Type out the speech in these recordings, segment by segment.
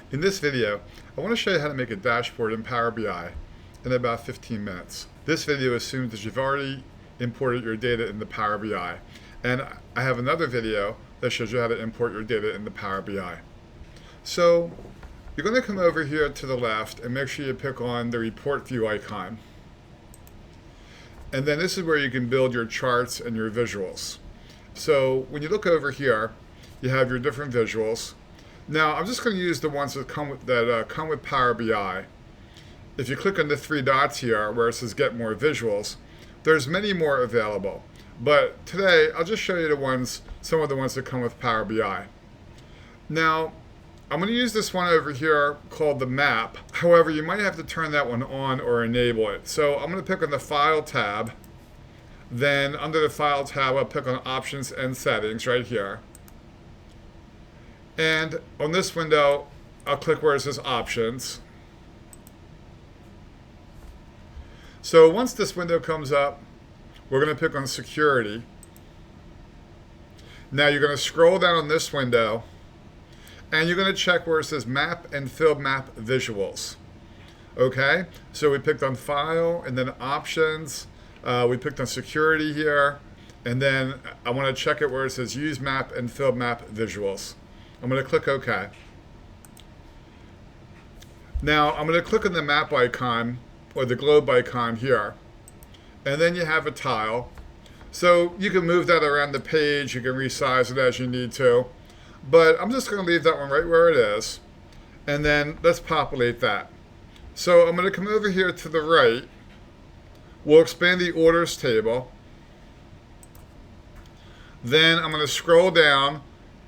In this video, I want to show you how to make a dashboard in Power BI in about 15 minutes. This video assumes that you've already imported your data into Power BI, and I have another video that shows you how to import your data into Power BI. So you're going to come over here to the left and make sure you pick on the report view icon. And then this is where you can build your charts and your visuals. So when you look over here, you have your different visuals. Now I'm just going to use the ones that come with Power BI. If you click on the three dots here where it says Get More Visuals, there's many more available. But today I'll just show you some of the ones that come with Power BI. Now I'm going to use this one over here called the map. However, you might have to turn that one on or enable it. So I'm going to pick on the File tab. Then under the File tab, I'll pick on Options and Settings right here. And on this window, I'll click where it says Options. So once this window comes up, we're going to pick on Security. Now you're going to scroll down on this window, and you're going to check where it says Map and Field Map Visuals. Okay, so we picked on File, and then Options. We picked on Security here, and then I want to check it where it says Use Map and Field Map Visuals. I'm going to click OK. Now I'm going to click on the map icon or the globe icon here, and then you have a tile. So you can move that around the page, you can resize it as you need to, but I'm just going to leave that one right where it is, and then let's populate that. So I'm going to come over here to the right. We'll expand the orders table. Then I'm going to scroll down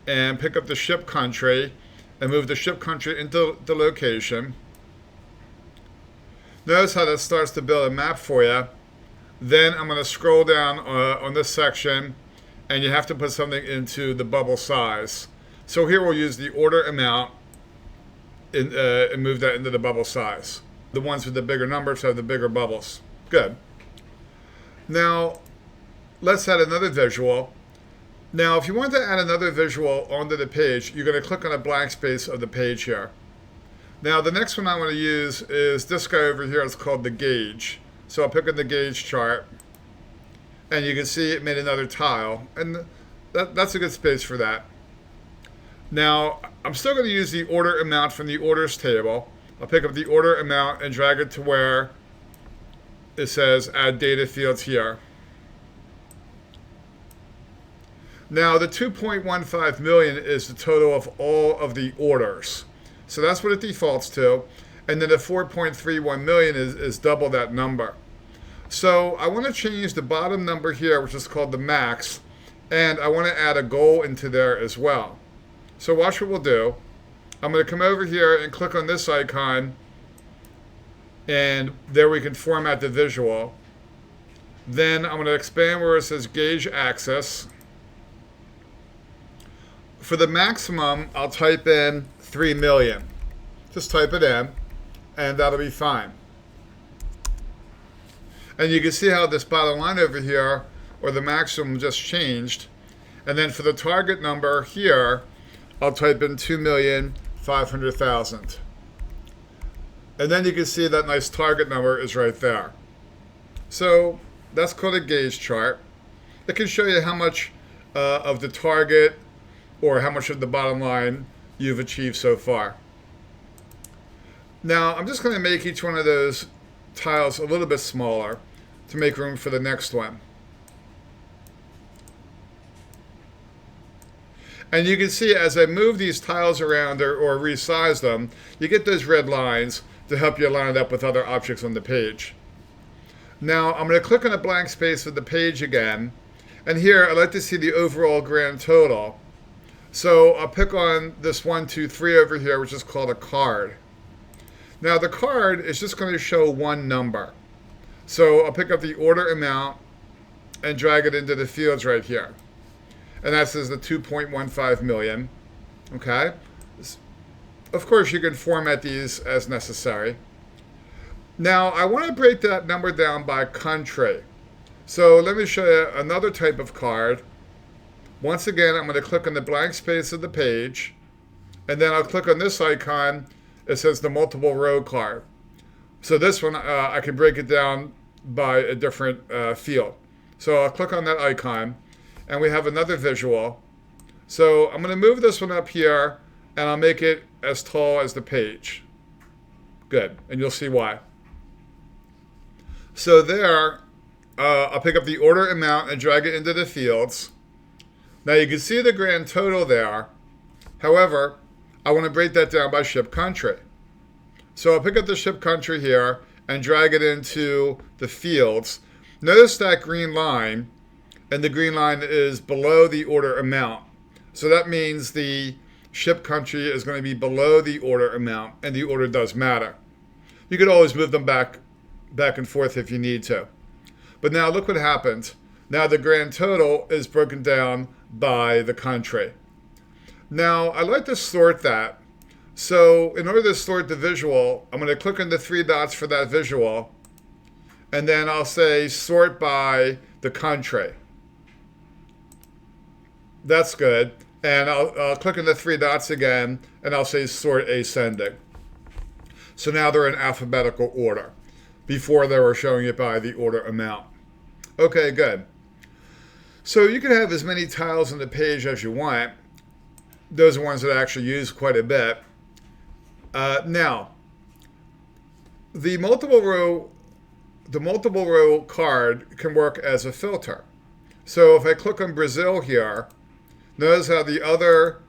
and pick up the ship country and move the ship country into the location. Notice how that starts to build a map for you. Then I'm going to scroll down on this section, and you have to put something into the bubble size. So here we'll use the order amount and move that into the bubble size. The ones with the bigger numbers have the bigger bubbles. Good. Now let's add another visual. Now, if you want to add another visual onto the page, you're going to click on a blank space of the page here. Now, the next one I want to use is this guy over here. It's called the gauge. So I'll pick on the gauge chart, and you can see it made another tile, and that's a good space for that. Now, I'm still going to use the order amount from the orders table. I'll pick up the order amount and drag it to where it says Add Data Fields here. Now, the 2.15 million is the total of all of the orders. So that's what it defaults to. And then the 4.31 million is double that number. So I want to change the bottom number here, which is called the max, and I want to add a goal into there as well. So watch what we'll do. I'm going to come over here and click on this icon, and there we can format the visual. Then I'm going to expand where it says Gauge Axis. For the maximum, I'll type in 3 million. Just type it in, and that'll be fine. And you can see how this bottom line over here, or the maximum, just changed. And then for the target number here, I'll type in 2,500,000. And then you can see that nice target number is right there. So that's called a gauge chart. It can show you how much of the target or how much of the bottom line you've achieved so far. Now, I'm just going to make each one of those tiles a little bit smaller to make room for the next one. And you can see as I move these tiles around or resize them, you get those red lines to help you line it up with other objects on the page. Now, I'm going to click on a blank space of the page again, and here I'd like to see the overall grand total. So I'll pick on this 1, 2, 3 over here, which is called a card. Now the card is just going to show one number. So I'll pick up the order amount and drag it into the fields right here. And that says the 2.15 million. Okay. Of course, you can format these as necessary. Now I want to break that number down by country. So let me show you another type of card. Once again, I'm going to click on the blank space of the page, and then I'll click on this icon. It says the multiple row card. So this one, I can break it down by a different field. So I'll click on that icon, and we have another visual. So I'm going to move this one up here, and I'll make it as tall as the page. Good, and you'll see why. So there, I'll pick up the order amount and drag it into the fields. Now you can see the grand total there. However, I want to break that down by ship country. So I'll pick up the ship country here and drag it into the fields. Notice that green line, and the green line is below the order amount. So that means the ship country is going to be below the order amount, and the order does matter. You could always move them back and forth if you need to. But now look what happened. Now the grand total is broken down by the country. Now I like to sort that. So in order to sort the visual, I'm going to click on the three dots for that visual, and then I'll say sort by the country. That's good. And I'll click on the three dots again, and I'll say sort ascending. So now they're in alphabetical order. Before they were showing it by the order amount. Okay, good. So you can have as many tiles on the page as you want. Those are ones that I actually use quite a bit. Now, the multiple row card can work as a filter. So if I click on Brazil here, notice how the other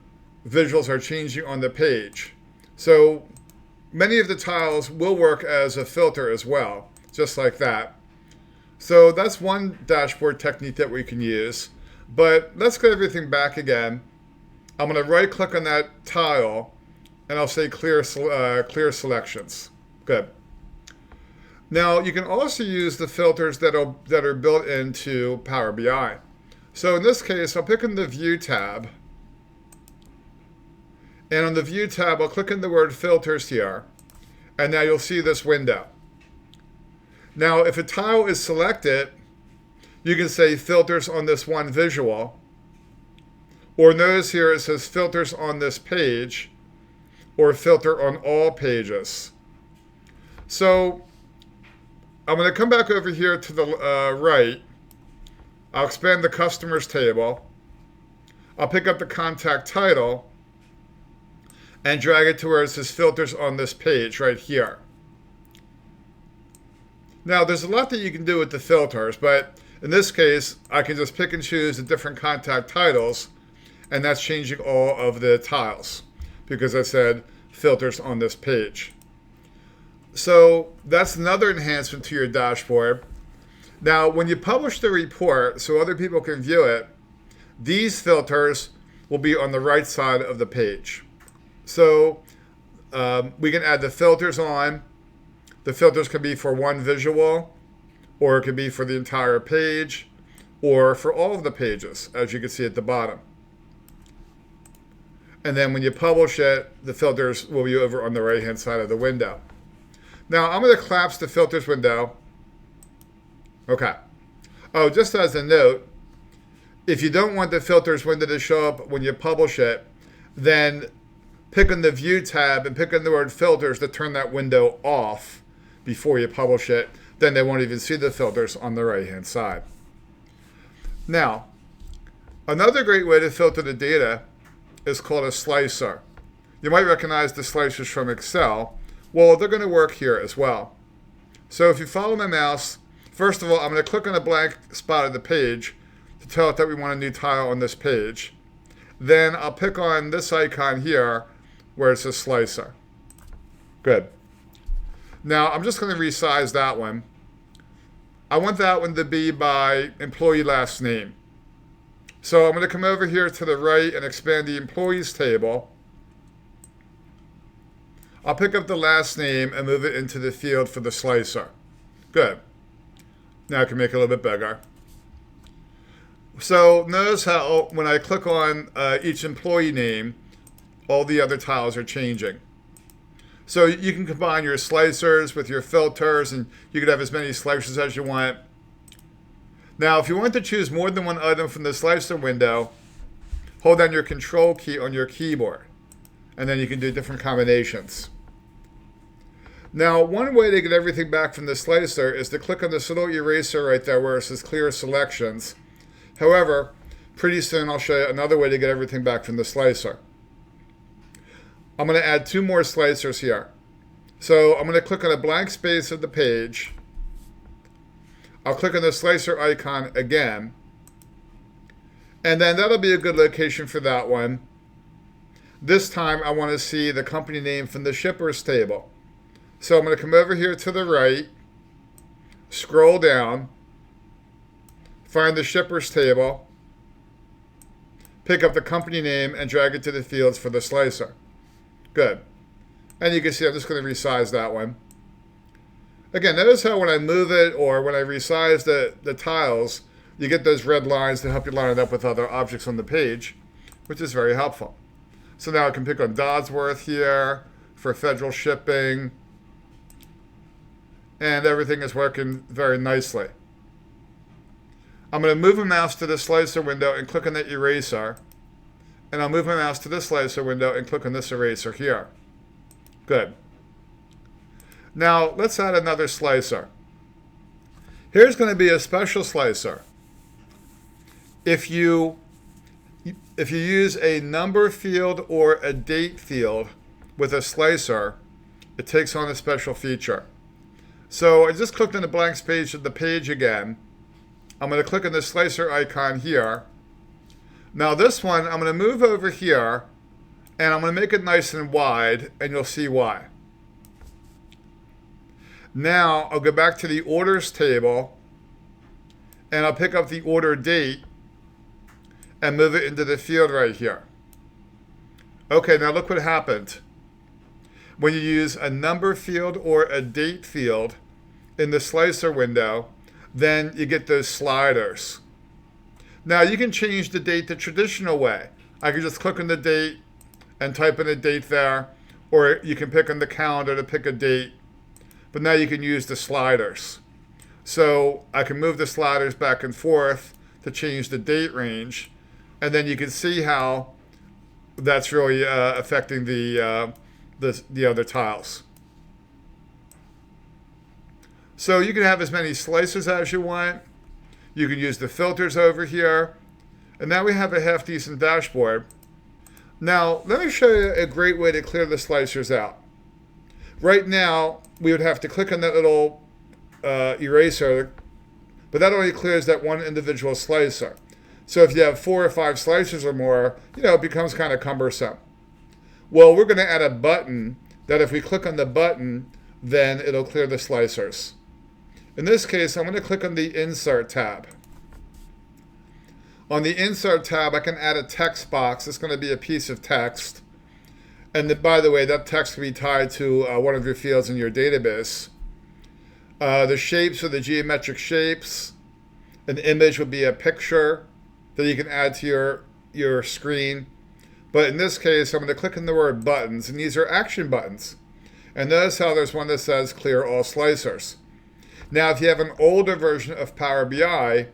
visuals are changing on the page. So many of the tiles will work as a filter as well, just like that. So that's one dashboard technique that we can use. But let's get everything back again. I'm going to right click on that tile, and I'll say clear selections. Good. Now you can also use the filters that are built into Power BI. So in this case, I'll pick in the View tab. And on the View tab, I'll click in the word Filters here. And now you'll see this window. Now, if a tile is selected, you can say Filters on this one visual. Or notice here it says Filters on this page, or Filter on all pages. So I'm going to come back over here to the right. I'll expand the Customers table. I'll pick up the contact title and drag it to where it says Filters on this page right here. Now, there's a lot that you can do with the filters, but in this case, I can just pick and choose the different contact titles, and that's changing all of the tiles because I said Filters on this page. So that's another enhancement to your dashboard. Now, when you publish the report so other people can view it, these filters will be on the right side of the page. So we can add the filters on. The filters can be for one visual, or it can be for the entire page, or for all of the pages, as you can see at the bottom. And then when you publish it, the filters will be over on the right-hand side of the window. Now, I'm going to collapse the filters window. Okay. Oh, just as a note, if you don't want the filters window to show up when you publish it, then pick on the View tab and pick on the word Filters to turn that window off before you publish it. Then they won't even see the filters on the right-hand side. Now, another great way to filter the data is called a slicer. You might recognize the slicers from Excel. Well, they're going to work here as well. So if you follow my mouse, first of all, I'm going to click on a blank spot of the page to tell it that we want a new tile on this page. Then I'll pick on this icon here where it says slicer. Good. Now I'm just going to resize that one. I want that one to be by employee last name. So I'm going to come over here to the right and expand the employees table. I'll pick up the last name and move it into the field for the slicer. Good. Now I can make it a little bit bigger. So notice how when I click on each employee name, all the other tiles are changing. So you can combine your slicers with your filters, and you can have as many slicers as you want. Now, if you want to choose more than one item from the slicer window, hold down your Control key on your keyboard. and then you can do different combinations. Now, one way to get everything back from the slicer is to click on this little eraser right there where it says Clear Selections. However, pretty soon I'll show you another way to get everything back from the slicer. I'm going to add 2 more slicers here. So I'm going to click on a blank space of the page. I'll click on the slicer icon again. And then that'll be a good location for that one. This time I want to see the company name from the shippers table. So I'm going to come over here to the right, scroll down, find the shippers table, pick up the company name, and drag it to the fields for the slicer. Good. And you can see I'm just going to resize that one. Again, notice how when I move it or when I resize the tiles, you get those red lines to help you line it up with other objects on the page, which is very helpful. So now I can pick on Dodsworth here for federal shipping. And everything is working very nicely. I'm going to move my mouse to the slicer window and click on the eraser. And I'll move my mouse to the slicer window and click on this eraser here. Good. Now let's add another slicer. Here's going to be a special slicer. If you use a number field or a date field with a slicer, it takes on a special feature. So I just clicked on the blank space of the page again. I'm going to click on the slicer icon here. Now this one, I'm going to move over here, and I'm going to make it nice and wide, and you'll see why. Now I'll go back to the orders table, and I'll pick up the order date and move it into the field right here. Okay, now look what happened. When you use a number field or a date field in the slicer window, then you get those sliders. Now you can change the date the traditional way. I can just click on the date and type in a date there, or you can pick on the calendar to pick a date. But now you can use the sliders. So I can move the sliders back and forth to change the date range, and then you can see how that's really affecting the other tiles. So you can have as many slices as you want. You can use the filters over here. And now we have a half decent dashboard. Now let me show you a great way to clear the slicers out. Right now we would have to click on that little eraser, but that only clears that one individual slicer. So if you have 4 or 5 slicers or more, it becomes kind of cumbersome. Well, we're going to add a button that if we click on the button, then it'll clear the slicers. In this case, I'm going to click on the Insert tab. On the Insert tab, I can add a text box. It's going to be a piece of text. And by the way, that text can be tied to one of your fields in your database. The shapes are the geometric shapes. An image would be a picture that you can add to your screen. But in this case, I'm going to click on the word buttons, and these are action buttons. And notice how there's one that says clear all slicers. Now, if you have an older version of Power BI,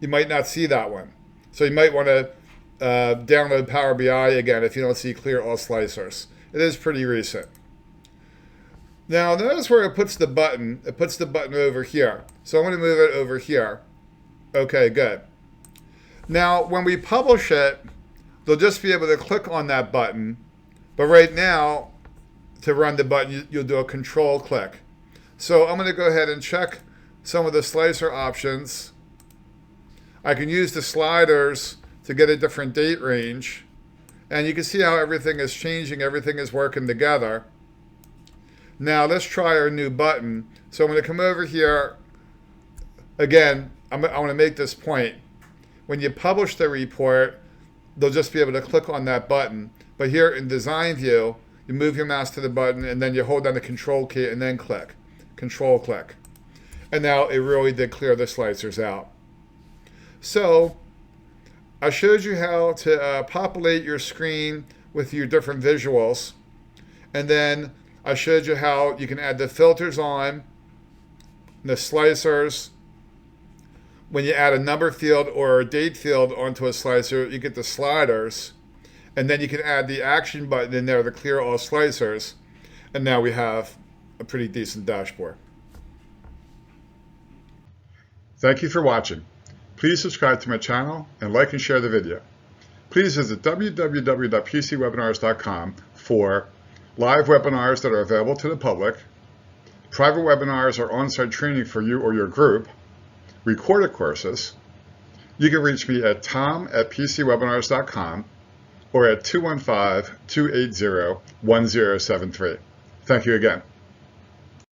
you might not see that one. So you might want to download Power BI again if you don't see clear all slicers. It is pretty recent. Now, notice where it puts the button. It puts the button over here. So I'm going to move it over here. Okay, good. Now, when we publish it, they'll just be able to click on that button. But right now, to run the button, you'll do a control click. So I'm going to go ahead and check some of the slicer options. I can use the sliders to get a different date range. And you can see how everything is changing. Everything is working together. Now let's try our new button. So I'm going to come over here. Again, I want to make this point. When you publish the report, they'll just be able to click on that button. But here in Design View, you move your mouse to the button, and then you hold down the Control key and then click. Control click. And now it really did clear the slicers out. So I showed you how to populate your screen with your different visuals. And then I showed you how you can add the filters on, the slicers. When you add a number field or a date field onto a slicer, you get the sliders. And then you can add the action button in there to clear all slicers. And now we have a pretty decent dashboard. Thank you for watching. Please subscribe to my channel and like and share the video. Please visit www.pcwebinars.com for live webinars that are available to the public, private webinars or on-site training for you or your group, recorded courses. You can reach me at tom@pcwebinars.com or at 215-280-1073. Thank you again.